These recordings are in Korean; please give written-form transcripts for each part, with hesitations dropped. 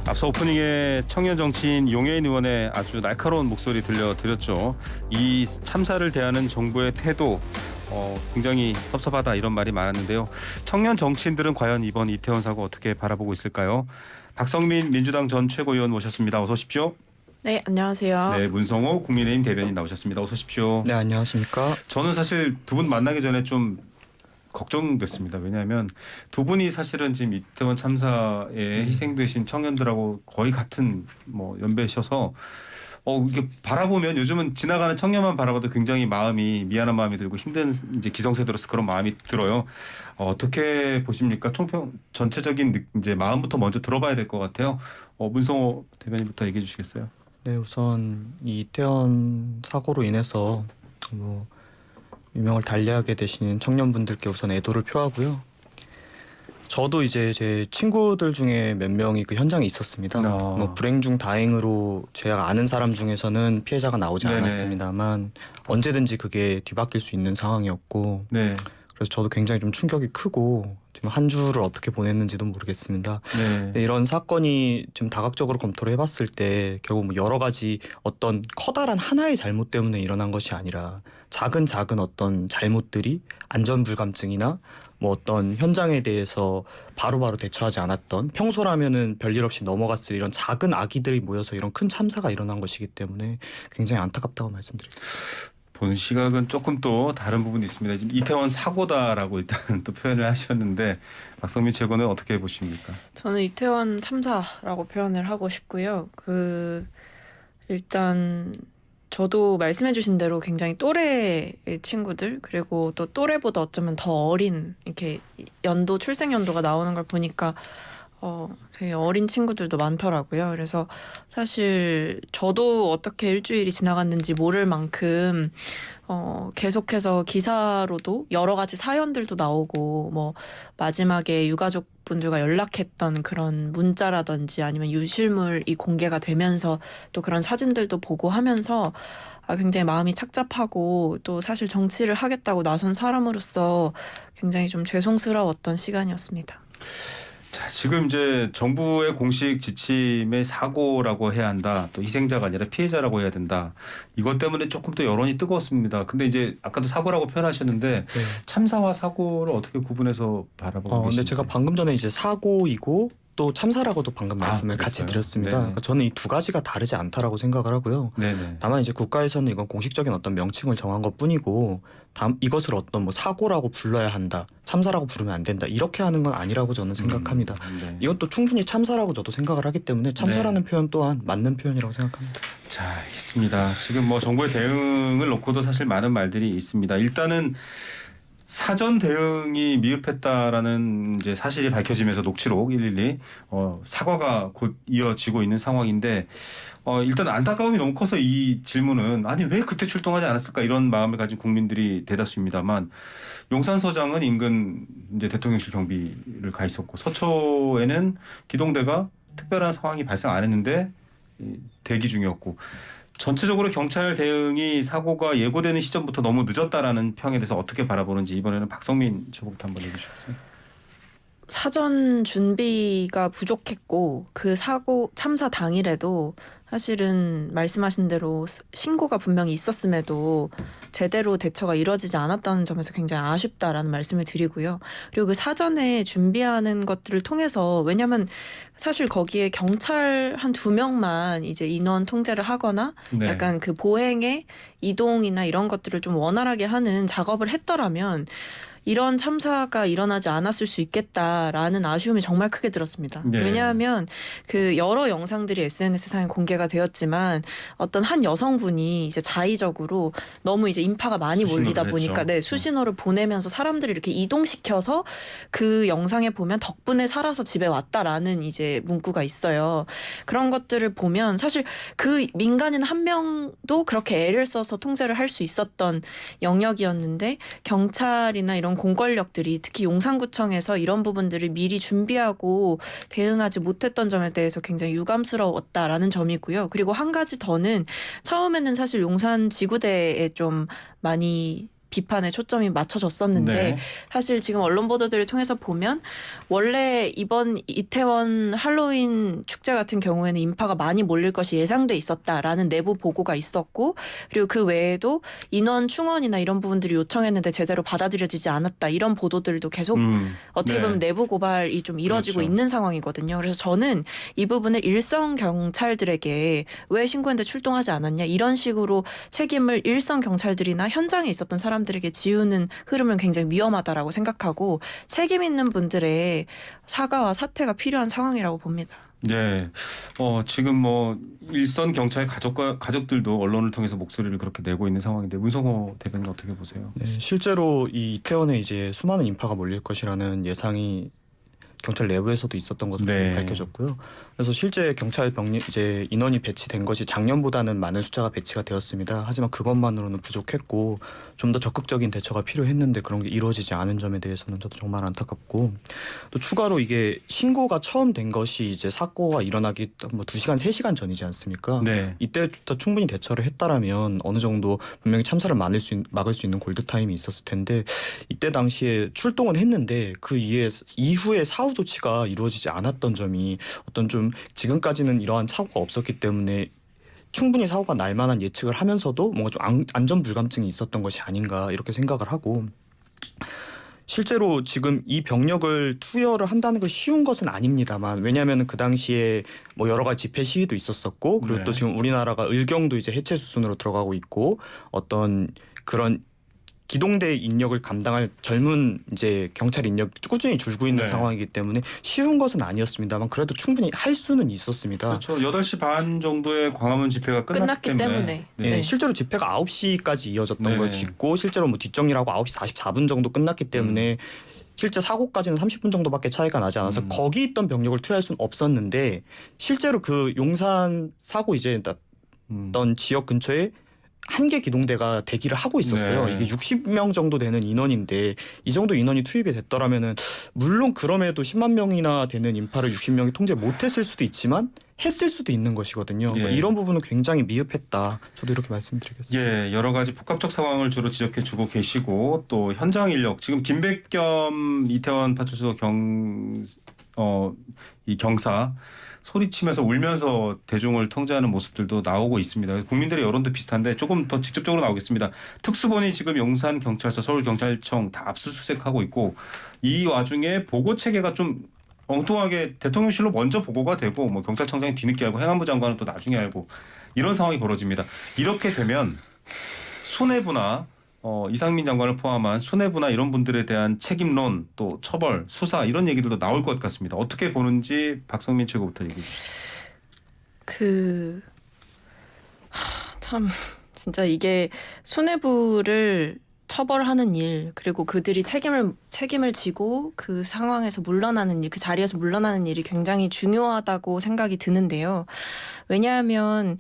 앞서 오프닝에 청년 정치인 용해인 의원의 아주 날카로운 목소리 들려드렸죠. 이 참사를 대하는 정부의 태도 굉장히 섭섭하다 이런 말이 많았는데요. 청년 정치인들은 과연 이번 이태원 사고 어떻게 바라보고 있을까요? 박성민 민주당 전 최고위원 모셨습니다. 어서 오십시오. 네, 안녕하세요. 네, 문성호 국민의힘 대변인 나오셨습니다. 어서 오십시오. 네, 안녕하십니까. 저는 사실 두 분 만나기 전에 좀 걱정됐습니다. 왜냐하면 두 분이 사실은 지금 이태원 참사에 희생되신 청년들하고 거의 같은 연배셔서 이게 바라보면 요즘은 지나가는 청년만 바라봐도 굉장히 마음이 미안한 마음이 들고 힘든 이제 기성세대로서 그런 마음이 들어요. 어떻게 보십니까? 총평 전체적인 이제 마음부터 먼저 들어봐야 될 것 같아요. 문성호 대변인부터 얘기해 주시겠어요? 네, 우선 이 이태원 사고로 인해서 유명을 달리하게 되신 청년분들께 우선 애도를 표하고요. 저도 이제 제 친구들 중에 몇 명이 그 현장에 있었습니다. 불행 중 다행으로 제가 아는 사람 중에서는 피해자가 나오지 네네. 않았습니다만 언제든지 그게 뒤바뀔 수 있는 상황이었고 네. 그래서 저도 굉장히 좀 충격이 크고 지금 한 주를 어떻게 보냈는지도 모르겠습니다. 네. 이런 사건이 지금 다각적으로 검토를 해봤을 때 결국 여러 가지 어떤 커다란 하나의 잘못 때문에 일어난 것이 아니라 작은 어떤 잘못들이 안전불감증이나 어떤 현장에 대해서 바로바로 대처하지 않았던 평소라면은 별일 없이 넘어갔을 이런 작은 악의들이 모여서 이런 큰 참사가 일어난 것이기 때문에 굉장히 안타깝다고 말씀드리겠습니다. 보는 시각은 조금 또 다른 부분이 있습니다. 지금 이태원 사고다라고 일단 또 표현을 하셨는데 박성민 최고는 어떻게 보십니까? 저는 이태원 참사라고 표현을 하고 싶고요. 일단 저도 말씀해주신 대로 굉장히 또래의 친구들 그리고 또 또래보다 어쩌면 더 어린 이렇게 출생 연도가 나오는 걸 보니까 되게 어린 친구들도 많더라고요. 그래서 사실 저도 어떻게 일주일이 지나갔는지 모를 만큼 계속해서 기사로도 여러 가지 사연들도 나오고 마지막에 유가족분들과 연락했던 그런 문자라든지 아니면 유실물이 공개가 되면서 또 그런 사진들도 보고 하면서 굉장히 마음이 착잡하고 또 사실 정치를 하겠다고 나선 사람으로서 굉장히 좀 죄송스러웠던 시간이었습니다. 자, 지금 이제 정부의 공식 지침의 사고라고 해야 한다. 또 희생자가 아니라 피해자라고 해야 된다. 이것 때문에 조금 더 여론이 뜨거웠습니다. 근데 이제 아까도 사고라고 표현하셨는데 네. 참사와 사고를 어떻게 구분해서 바라보고 근데 계신지. 제가 방금 전에 이제 사고이고 또 참사라고도 방금 말씀을 같이 그랬어요? 드렸습니다. 네네. 그러니까 저는 이 두 가지가 다르지 않다라고 생각을 하고요. 네네. 다만 이제 국가에서는 이건 공식적인 어떤 명칭을 정한 것뿐이고 이것을 어떤 사고라고 불러야 한다, 참사라고 부르면 안 된다 이렇게 하는 건 아니라고 저는 생각합니다. 네. 이것도 충분히 참사라고 저도 생각을 하기 때문에 참사라는 표현 또한 맞는 표현이라고 생각합니다. 자, 알겠습니다. 지금 정부의 대응을 놓고도 사실 많은 말들이 있습니다. 일단은 사전 대응이 미흡했다라는 이제 사실이 밝혀지면서 녹취록 112 사과가 곧 이어지고 있는 상황인데 일단 안타까움이 너무 커서 이 질문은 아니 왜 그때 출동하지 않았을까 이런 마음을 가진 국민들이 대다수입니다만 용산서장은 인근 이제 대통령실 경비를 가 있었고 서초에는 기동대가 특별한 상황이 발생 안 했는데 대기 중이었고 전체적으로 경찰 대응이 사고가 예고되는 시점부터 너무 늦었다라는 평에 대해서 어떻게 바라보는지 이번에는 박성민 최고부터 한번 얘기해 주시겠어요? 사전 준비가 부족했고 그 사고 참사 당일에도 사실은 말씀하신 대로 신고가 분명히 있었음에도 제대로 대처가 이루어지지 않았다는 점에서 굉장히 아쉽다라는 말씀을 드리고요. 그리고 그 사전에 준비하는 것들을 통해서 왜냐하면 사실 거기에 경찰 한 2명만 이제 인원 통제를 하거나 네. 약간 그 보행의 이동이나 이런 것들을 좀 원활하게 하는 작업을 했더라면 이런 참사가 일어나지 않았을 수 있겠다라는 아쉬움이 정말 크게 들었습니다. 네. 왜냐하면 그 여러 영상들이 SNS상에 공개가 되었지만 어떤 한 여성분이 이제 자의적으로 너무 이제 인파가 많이 몰리다 수신호를 보니까 했죠. 수신호를 보내면서 사람들을 이렇게 이동시켜서 그 영상에 보면 덕분에 살아서 집에 왔다라는 이제 문구가 있어요. 그런 것들을 보면 사실 그 민간인 한 명도 그렇게 애를 써서 통제를 할 수 있었던 영역이었는데 경찰이나 이런 공권력들이 특히 용산구청에서 이런 부분들을 미리 준비하고 대응하지 못했던 점에 대해서 굉장히 유감스러웠다라는 점이고요. 그리고 한 가지 더는 처음에는 사실 용산 지구대에 좀 많이 비판에 초점이 맞춰졌었는데 네. 사실 지금 언론 보도들을 통해서 보면 원래 이번 이태원 할로윈 축제 같은 경우에는 인파가 많이 몰릴 것이 예상돼 있었다라는 내부 보고가 있었고 그리고 그 외에도 인원 충원이나 이런 부분들이 요청했는데 제대로 받아들여지지 않았다 이런 보도들도 계속 어떻게 네. 보면 내부 고발이 좀 이뤄지고 그렇죠. 있는 상황이거든요. 그래서 저는 이 부분을 일선 경찰들에게 왜 신고했는데 출동하지 않았냐 이런 식으로 책임을 일선 경찰들이나 현장에 있었던 사람들에게 지우는 흐름은 굉장히 위험하다라고 생각하고 책임 있는 분들의 사과와 사퇴가 필요한 상황이라고 봅니다. 네. 지금 뭐 일선 경찰 가족들도 언론을 통해서 목소리를 그렇게 내고 있는 상황인데 문성호 대변인 어떻게 보세요? 네, 실제로 이 이태원에 이제 수많은 인파가 몰릴 것이라는 예상이 경찰 내부에서도 있었던 것으로 네. 밝혀졌고요. 그래서 실제 경찰 병력 이제 인원이 배치된 것이 작년보다는 많은 숫자가 배치가 되었습니다. 하지만 그것만으로는 부족했고 좀 더 적극적인 대처가 필요했는데 그런 게 이루어지지 않은 점에 대해서는 저도 정말 안타깝고 또 추가로 이게 신고가 처음 된 것이 이제 사고가 일어나기 뭐 2시간, 3시간 전이지 않습니까? 네. 이때부터 충분히 대처를 했다라면 어느 정도 분명히 참사를 막을 수 있는 골드타임이 있었을 텐데 이때 당시에 출동은 했는데 그 이후에 사후 조치가 이루어지지 않았던 점이 어떤 좀 지금까지는 이러한 사고가 없었기 때문에 충분히 사고가 날 만한 예측을 하면서도 뭔가 좀 안전 불감증이 있었던 것이 아닌가 이렇게 생각을 하고 실제로 지금 이 병력을 투여를 한다는 건 쉬운 것은 아닙니다만 왜냐하면 그 당시에 뭐 여러 가지 집회 시위도 있었었고 그리고 네. 또 지금 우리나라가 의경도 이제 해체 수순으로 들어가고 있고 어떤 그런 기동대 인력을 감당할 젊은 이제 경찰 인력 꾸준히 줄고 있는 네. 상황이기 때문에 쉬운 것은 아니었습니다만 그래도 충분히 할 수는 있었습니다. 그렇죠. 8시 반 정도에 광화문 집회가 끝났기 때문에. 네. 네, 실제로 집회가 9시까지 이어졌던 네. 것이 있고 실제로 뭐 뒷정리라고 9시 44분 정도 끝났기 때문에 실제 사고까지는 30분 정도밖에 차이가 나지 않아서 거기 있던 병력을 투여할 수는 없었는데 실제로 그 용산 사고 이제 났던 지역 근처에 한 개 기동대가 대기를 하고 있었어요. 네. 이게 60명 정도 되는 인원인데 이 정도 인원이 투입이 됐더라면은 물론 그럼에도 10만 명이나 되는 인파를 60명이 통제 못했을 수도 있지만 했을 수도 있는 것이거든요. 예. 이런 부분은 굉장히 미흡했다. 저도 이렇게 말씀드리겠습니다. 예, 여러 가지 복합적 상황을 주로 지적해주고 계시고 또 현장 인력 지금 김백겸 이태원 파출소 이 경사 소리치면서 울면서 대중을 통제하는 모습들도 나오고 있습니다. 국민들의 여론도 비슷한데 조금 더 직접적으로 나오겠습니다. 특수본이 지금 용산 경찰서, 서울 경찰청 다 압수수색하고 있고 이 와중에 보고 체계가 좀 엉뚱하게 대통령실로 먼저 보고가 되고 뭐 경찰청장이 뒤늦게 알고 행안부 장관은 또 나중에 알고 이런 상황이 벌어집니다. 이렇게 되면 수뇌부나 이상민 장관을 포함한 수뇌부나 이런 분들에 대한 책임론 또 처벌 수사 이런 얘기들도 나올 것 같습니다. 어떻게 보는지 박성민 최고부터 얘기해 주시죠. 참 진짜 이게 수뇌부를 처벌하는 일 그리고 그들이 책임을 지고 그 상황에서 물러나는 일, 그 자리에서 물러나는 일이 굉장히 중요하다고 생각이 드는데요. 왜냐하면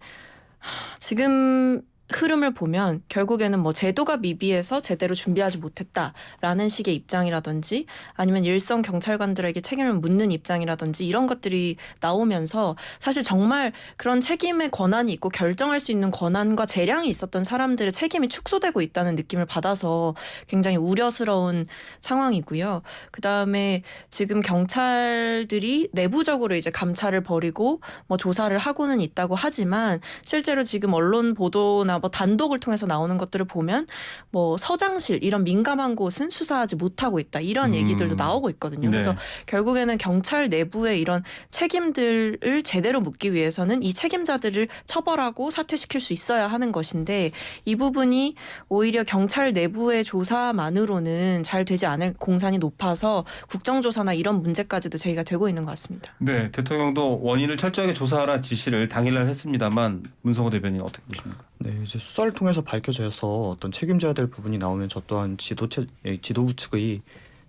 지금 흐름을 보면 결국에는 뭐 제도가 미비해서 제대로 준비하지 못했다라는 식의 입장이라든지 아니면 일선 경찰관들에게 책임을 묻는 입장이라든지 이런 것들이 나오면서 사실 정말 그런 책임의 권한이 있고 결정할 수 있는 권한과 재량이 있었던 사람들의 책임이 축소되고 있다는 느낌을 받아서 굉장히 우려스러운 상황이고요. 그다음에 지금 경찰들이 내부적으로 이제 감찰을 벌이고 뭐 조사를 하고는 있다고 하지만 실제로 지금 언론 보도나 뭐 단독을 통해서 나오는 것들을 보면 뭐 서장실 이런 민감한 곳은 수사하지 못하고 있다 이런 얘기들도 나오고 있거든요. 네. 그래서 결국에는 경찰 내부의 이런 책임들을 제대로 묻기 위해서는 이 책임자들을 처벌하고 사퇴시킬 수 있어야 하는 것인데 이 부분이 오히려 경찰 내부의 조사만으로는 잘 되지 않을 공산이 높아서 국정조사나 이런 문제까지도 제기가 되고 있는 것 같습니다. 네, 대통령도 원인을 철저하게 조사하라 지시를 당일날 했습니다만 문성호 대변인 어떻게 보십니까? 네, 이제 수사를 통해서 밝혀져서 어떤 책임져야 될 부분이 나오면 저 또한 지도부 측의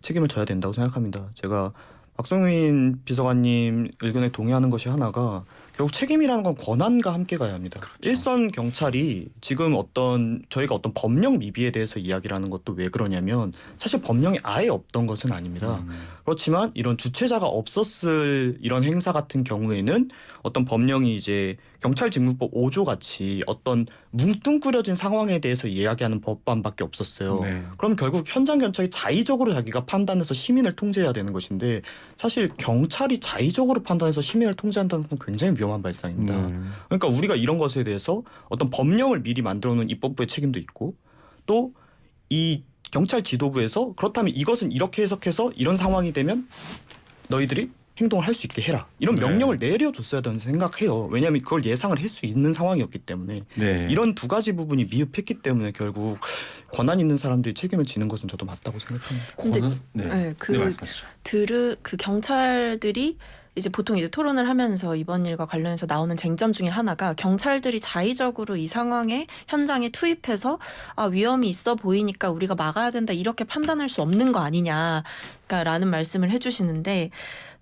책임을 져야 된다고 생각합니다. 제가 박성민 비서관님 의견에 동의하는 것이 하나가 결국 책임이라는 건 권한과 함께 가야 합니다. 그렇죠. 일선 경찰이 지금 저희가 어떤 법령 미비에 대해서 이야기를 하는 것도 왜 그러냐면 사실 법령이 아예 없던 것은 아닙니다. 그렇지만 이런 주체자가 없었을 이런 행사 같은 경우에는 어떤 법령이 이제 경찰직무법 5조 같이 어떤 뭉뚱그려진 상황에 대해서 이야기하는 법안밖에 없었어요. 네. 그럼 결국 현장 경찰이 자의적으로 자기가 판단해서 시민을 통제해야 되는 것인데 사실 경찰이 자의적으로 판단해서 시민을 통제한다는 건 굉장히 위험한 발상입니다. 그러니까 우리가 이런 것에 대해서 어떤 법령을 미리 만들어 놓은 입법부의 책임도 있고 또 이 경찰 지도부에서 그렇다면 이것은 이렇게 해석해서 이런 상황이 되면 너희들이 행동을 할 수 있게 해라. 이런 네. 명령을 내려줬어야 된다고 생각해요. 왜냐하면 그걸 예상을 할 수 있는 상황이었기 때문에 네. 이런 두 가지 부분이 미흡했기 때문에 결국 권한 있는 사람들이 책임을 지는 것은 저도 맞다고 생각합니다. 근데 네. 네, 그 네, 말씀하시죠. 그 경찰들이 이제 보통 이제 토론을 하면서 이번 일과 관련해서 나오는 쟁점 중에 하나가 경찰들이 자의적으로 이 상황에 현장에 투입해서 위험이 있어 보이니까 우리가 막아야 된다 이렇게 판단할 수 없는 거 아니냐라는 말씀을 해주시는데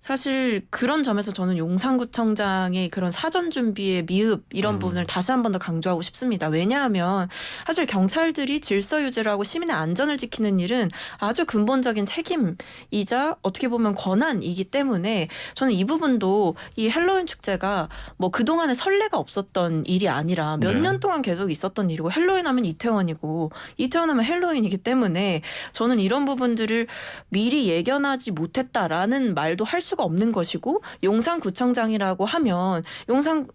사실 그런 점에서 저는 용산구청장의 그런 사전 준비의 미흡 이런 부분을 다시 한 번 더 강조하고 싶습니다. 왜냐하면 사실 경찰들이 질서 유지를 하고 시민의 안전을 지키는 일은 아주 근본적인 책임이자 어떻게 보면 권한이기 때문에 저는 이 부분도 이 헬로윈 축제가 뭐 그동안에 선례가 없었던 일이 아니라 몇 네. 년 동안 계속 있었던 일이고 헬로윈 하면 이태원이고 이태원 하면 헬로윈이기 때문에 저는 이런 부분들을 미리 예견하지 못했다라는 말도 할 수가 없는 것이고 용산구청장이라고 하면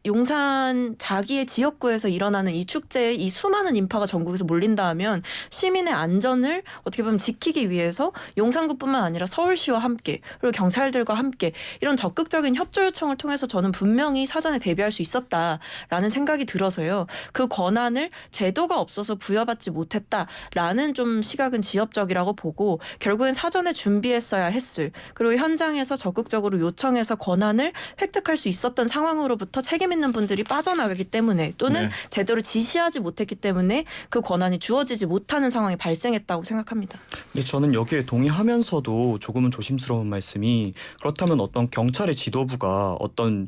용산 자기의 지역구에서 일어나는 이 축제에 이 수많은 인파가 전국에서 몰린다 하면 시민의 안전을 어떻게 보면 지키기 위해서 용산구뿐만 아니라 서울시와 함께 그리고 경찰들과 함께 이런 적극적인 협조 요청을 통해서 저는 분명히 사전에 대비할 수 있었다라는 생각이 들어서요. 그 권한을 제도가 없어서 부여받지 못했다라는 좀 시각은 지엽적이라고 보고 결국엔 사전에 준비했어야 했을 그리고 현장에서 적극적으로 요청해서 권한을 획득할 수 있었던 상황으로부터 책임 있는 분들이 빠져나가기 때문에 또는 네. 제대로 지시하지 못했기 때문에 그 권한이 주어지지 못하는 상황이 발생했다고 생각합니다. 근데 저는 여기에 동의하면서도 조금은 조심스러운 말씀이 그렇다면 어떤 경찰의 지도부가 어떤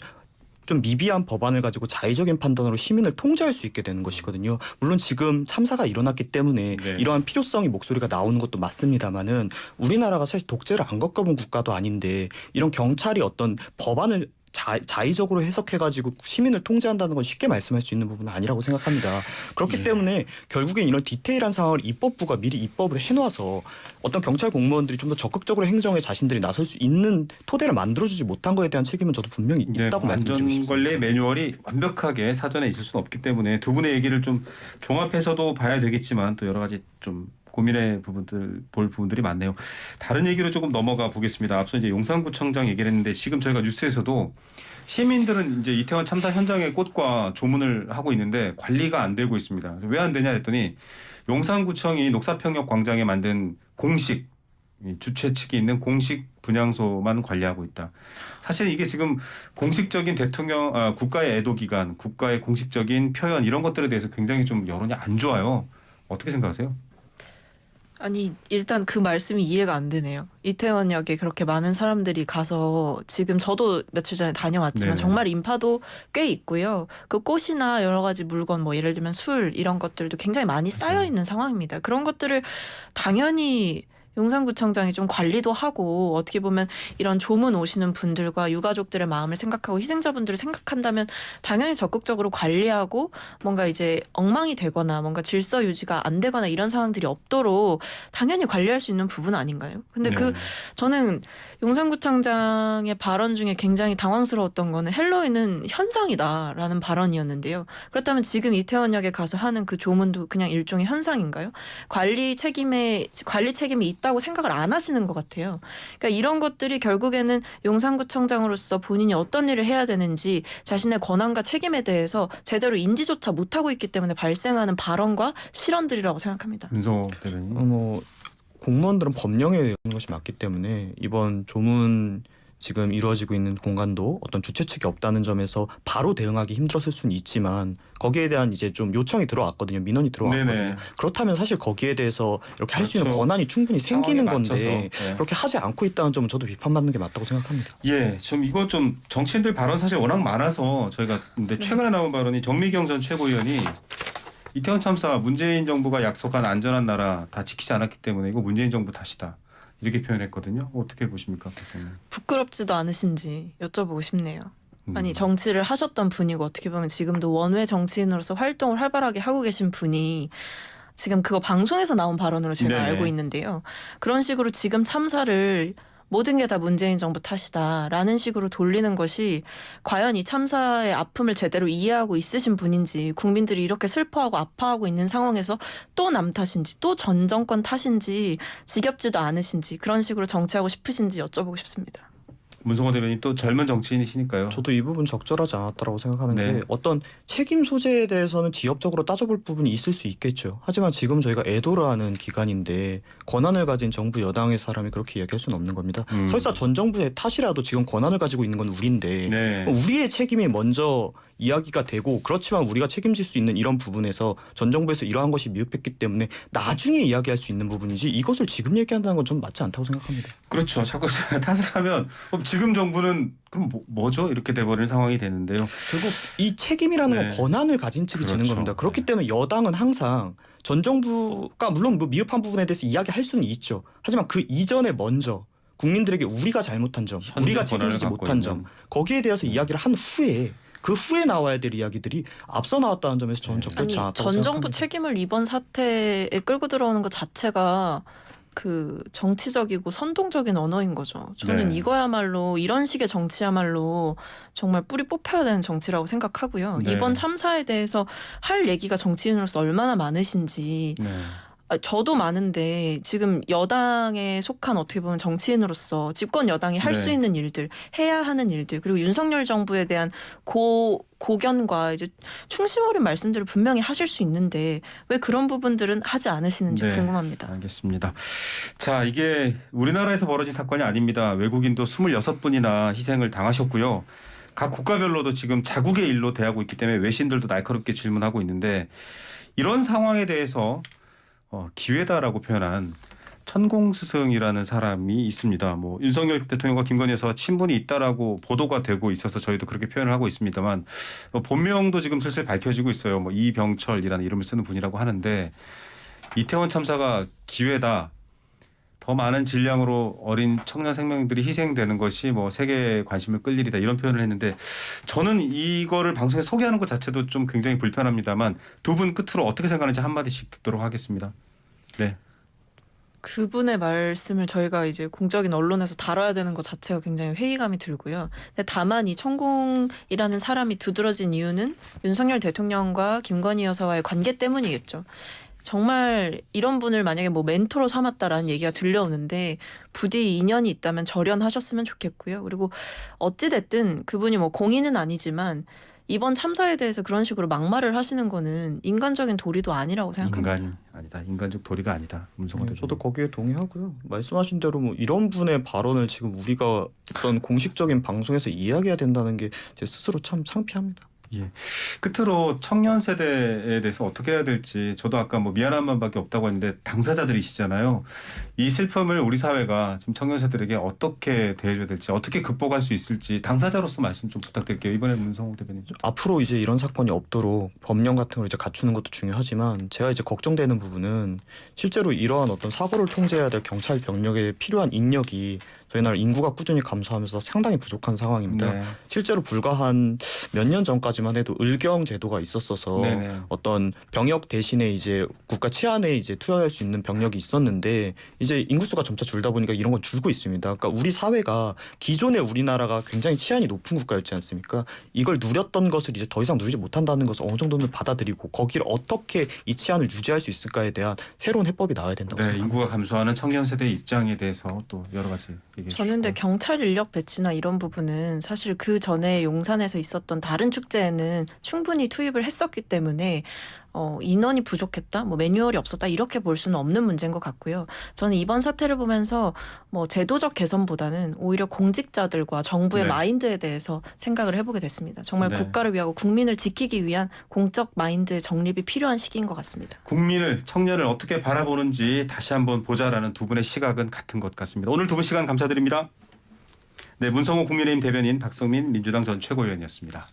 좀 미비한 법안을 가지고 자의적인 판단으로 시민을 통제할 수 있게 되는 것이거든요. 물론 지금 참사가 일어났기 때문에 네. 이러한 필요성이 목소리가 나오는 것도 맞습니다만은 우리나라가 사실 독재를 안 겪어본 국가도 아닌데 이런 경찰이 어떤 법안을 자의적으로 해석해가지고 시민을 통제한다는 건 쉽게 말씀할 수 있는 부분은 아니라고 생각합니다. 그렇기 네. 때문에 결국엔 이런 디테일한 상황을 입법부가 미리 입법을 해놓아서 어떤 경찰 공무원들이 좀 더 적극적으로 행정에 자신들이 나설 수 있는 토대를 만들어주지 못한 거에 대한 책임은 저도 분명히 있다고 말씀드리고 싶습니다. 안전관리 매뉴얼이 완벽하게 사전에 있을 수는 없기 때문에 두 분의 얘기를 좀 종합해서도 봐야 되겠지만 또 여러 가지 좀 고민의 볼 부분들이 많네요. 다른 얘기로 조금 넘어가 보겠습니다. 앞서 이제 용산구청장 얘기를 했는데 지금 저희가 뉴스에서도 시민들은 이제 이태원 참사 현장에 꽃과 조문을 하고 있는데 관리가 안 되고 있습니다. 왜 안 되냐 했더니 용산구청이 녹사평역 광장에 만든 공식 주최 측이 있는 공식 분향소만 관리하고 있다. 사실 이게 지금 공식적인 국가의 애도 기간, 국가의 공식적인 표현 이런 것들에 대해서 굉장히 좀 여론이 안 좋아요. 어떻게 생각하세요? 아니 일단 그 말씀이 이해가 안 되네요. 이태원역에 그렇게 많은 사람들이 가서 지금 저도 며칠 전에 다녀왔지만 네네. 정말 인파도 꽤 있고요. 그 꽃이나 여러 가지 물건 뭐 예를 들면 술 이런 것들도 굉장히 많이 쌓여 있는 상황입니다. 그런 것들을 당연히 용산구청장이 좀 관리도 하고 어떻게 보면 이런 조문 오시는 분들과 유가족들의 마음을 생각하고 희생자분들을 생각한다면 당연히 적극적으로 관리하고 뭔가 이제 엉망이 되거나 뭔가 질서 유지가 안 되거나 이런 상황들이 없도록 당연히 관리할 수 있는 부분 아닌가요? 근데 네. 저는 용산구청장의 발언 중에 굉장히 당황스러웠던 거는 헬로윈은 현상이다라는 발언이었는데요. 그렇다면 지금 이태원역에 가서 하는 그 조문도 그냥 일종의 현상인가요? 관리 책임이 있다고 생각을 안 하시는 것 같아요. 그러니까 이런 것들이 결국에는 용산구청장으로서 본인이 어떤 일을 해야 되는지 자신의 권한과 책임에 대해서 제대로 인지조차 못하고 있기 때문에 발생하는 발언과 실언들이라고 생각합니다. 윤소 대변인. 공무원들은 법령에 의한 것이 맞기 때문에 이번 조문 지금 이루어지고 있는 공간도 어떤 주최 측이 없다는 점에서 바로 대응하기 힘들었을 수는 있지만 거기에 대한 이제 좀 요청이 들어왔거든요. 민원이 들어왔거든요. 네네. 그렇다면 사실 거기에 대해서 이렇게 할 수 있는 그렇죠. 권한이 충분히 생기는 상황에 건데 맞춰서. 네. 그렇게 하지 않고 있다는 점은 저도 비판받는 게 맞다고 생각합니다. 예, 좀 이거 좀 정치인들 발언 사실 워낙 많아서 저희가 근데 최근에 나온 발언이 정미경 전 최고위원이 이태원 참사 문재인 정부가 약속한 안전한 나라 다 지키지 않았기 때문에 이거 문재인 정부 탓이다. 이렇게 표현했거든요. 어떻게 보십니까, 교수님? 부끄럽지도 않으신지 여쭤보고 싶네요. 아니 음. 정치를 하셨던 분이고 어떻게 보면 지금도 원외 정치인으로서 활동을 활발하게 하고 계신 분이 지금 그거 방송에서 나온 발언으로 제가 네네. 알고 있는데요. 그런 식으로 지금 참사를 모든 게 다 문재인 정부 탓이다라는 식으로 돌리는 것이 과연 이 참사의 아픔을 제대로 이해하고 있으신 분인지 국민들이 이렇게 슬퍼하고 아파하고 있는 상황에서 또 남 탓인지 또 전 정권 탓인지 지겹지도 않으신지 그런 식으로 정치하고 싶으신지 여쭤보고 싶습니다. 문성호 대변인 또 젊은 정치인이시니까요. 저도 이 부분 적절하지 않았다고 생각하는 네. 게 어떤 책임 소재에 대해서는 지엽적으로 따져볼 부분이 있을 수 있겠죠. 하지만 지금 저희가 애도를 하는 기간인데 권한을 가진 정부 여당의 사람이 그렇게 이야기할 수는 없는 겁니다. 설사 전 정부의 탓이라도 지금 권한을 가지고 있는 건 우리인데 네. 우리의 책임이 먼저 이야기가 되고 그렇지만 우리가 책임질 수 있는 이런 부분에서 전 정부에서 이러한 것이 미흡했기 때문에 나중에 이야기할 수 있는 부분이지 이것을 지금 얘기한다는 건 좀 맞지 않다고 생각합니다. 그렇죠. 자꾸 탓을 하면 지금 정부는 그럼 뭐죠? 이렇게 돼버리는 상황이 되는데요. 결국 이 책임이라는 네. 건 권한을 가진 측이 지는 그렇죠. 겁니다. 그렇기 네. 때문에 여당은 항상 전 정부가 물론 뭐 미흡한 부분에 대해서 이야기할 수는 있죠. 하지만 그 이전에 먼저 국민들에게 우리가 잘못한 점, 현재 우리가 권한을 책임지지 갖고 못한 있는. 점 거기에 대해서 이야기를 한 후에 그 후에 나와야 될 이야기들이 앞서 나왔다는 점에서 저는 네. 적절치 아니 않았다고 전 정부 생각합니다. 책임을 이번 사태에 끌고 들어오는 것 자체가 그 정치적이고 선동적인 언어인 거죠. 저는 네. 이거야말로 이런 식의 정치야말로 정말 뿌리 뽑혀야 되는 정치라고 생각하고요. 네. 이번 참사에 대해서 할 얘기가 정치인으로서 얼마나 많으신지 네. 저도 많은데 지금 여당에 속한 어떻게 보면 정치인으로서 집권 여당이 할 수 네. 있는 일들, 해야 하는 일들, 그리고 윤석열 정부에 대한 고견과 이제 충심 어린 말씀들을 분명히 하실 수 있는데 왜 그런 부분들은 하지 않으시는지 네. 궁금합니다. 알겠습니다. 자, 이게 우리나라에서 벌어진 사건이 아닙니다. 외국인도 26분이나 희생을 당하셨고요. 각 국가별로도 지금 자국의 일로 대하고 있기 때문에 외신들도 날카롭게 질문하고 있는데 이런 상황에 대해서 기회다라고 표현한 천공스승이라는 사람이 있습니다. 뭐 윤석열 대통령과 김건희 여사와 친분이 있다라고 보도가 되고 있어서 저희도 그렇게 표현을 하고 있습니다만 본명도 지금 슬슬 밝혀지고 있어요. 뭐 이병철이라는 이름을 쓰는 분이라고 하는데 이태원 참사가 기회다. 더 많은 질량으로 어린 청년 생명들이 희생되는 것이 뭐 세계의 관심을 끌 일이다 이런 표현을 했는데 저는 이거를 방송에 소개하는 것 자체도 좀 굉장히 불편합니다만 두 분 끝으로 어떻게 생각하는지 한마디씩 듣도록 하겠습니다. 네. 그분의 말씀을 저희가 이제 공적인 언론에서 다뤄야 되는 것 자체가 굉장히 회의감이 들고요. 근데 다만 이 천공이라는 사람이 두드러진 이유는 윤석열 대통령과 김건희 여사와의 관계 때문이겠죠. 정말 이런 분을 만약에 뭐 멘토로 삼았다라는 얘기가 들려오는데 부디 인연이 있다면 절연하셨으면 좋겠고요. 그리고 어찌됐든 그분이 뭐 공인은 아니지만 이번 참사에 대해서 그런 식으로 막말을 하시는 거는 인간적인 도리도 아니라고 생각합니다. 인간이 아니다. 인간적 도리가 아니다. 문성호 네, 대변인. 저도 거기에 동의하고요. 말씀하신 대로 뭐 이런 분의 발언을 지금 우리가 어떤 공식적인 방송에서 이야기해야 된다는 게 제 스스로 참 창피합니다. 예. 끝으로 청년 세대에 대해서 어떻게 해야 될지 저도 아까 뭐 미안한 마음밖에 없다고 했는데 당사자들이시잖아요. 이 슬픔을 우리 사회가 지금 청년 세대에게 어떻게 대해줘야 될지 어떻게 극복할 수 있을지 당사자로서 말씀 좀 부탁드릴게요. 이번에 문성호 대변인. 앞으로 이제 이런 사건이 없도록 법령 같은 걸 이제 갖추는 것도 중요하지만 제가 이제 걱정되는 부분은 실제로 이러한 어떤 사고를 통제해야 될 경찰 병력에 필요한 인력이 저희 나라 인구가 꾸준히 감소하면서 상당히 부족한 상황입니다. 네. 실제로 불과 한 몇 년 전까지만 해도 을경 제도가 있었어서 네네. 어떤 병역 대신에 이제 국가 치안에 이제 투여할 수 있는 병력이 있었는데 이제 인구수가 점차 줄다 보니까 이런 건 줄고 있습니다. 그러니까 우리 사회가 기존의 우리나라가 굉장히 치안이 높은 국가였지 않습니까? 이걸 누렸던 것을 이제 더 이상 누리지 못한다는 것을 어느 정도는 받아들이고 거기를 어떻게 이 치안을 유지할 수 있을까에 대한 새로운 해법이 나와야 된다고 네, 생각합니다. 인구가 감소하는 청년 세대의 입장에 대해서 또 여러 가지 얘기해 주시고. 저는 근데 경찰 인력 배치나 이런 부분은 사실 그 전에 용산에서 있었던 다른 축제에는 충분히 투입을 했었기 때문에 인원이 부족했다, 뭐 매뉴얼이 없었다 이렇게 볼 수는 없는 문제인 것 같고요. 저는 이번 사태를 보면서 뭐 제도적 개선보다는 오히려 공직자들과 정부의 네. 마인드에 대해서 생각을 해보게 됐습니다. 정말 네. 국가를 위하고 국민을 지키기 위한 공적 마인드의 정립이 필요한 시기인 것 같습니다. 국민을 청년을 어떻게 바라보는지 다시 한번 보자라는 두 분의 시각은 같은 것 같습니다. 오늘 두 분 시간 감사드립니다. 네, 문성호 국민의힘 대변인, 박성민 민주당 전 최고위원이었습니다.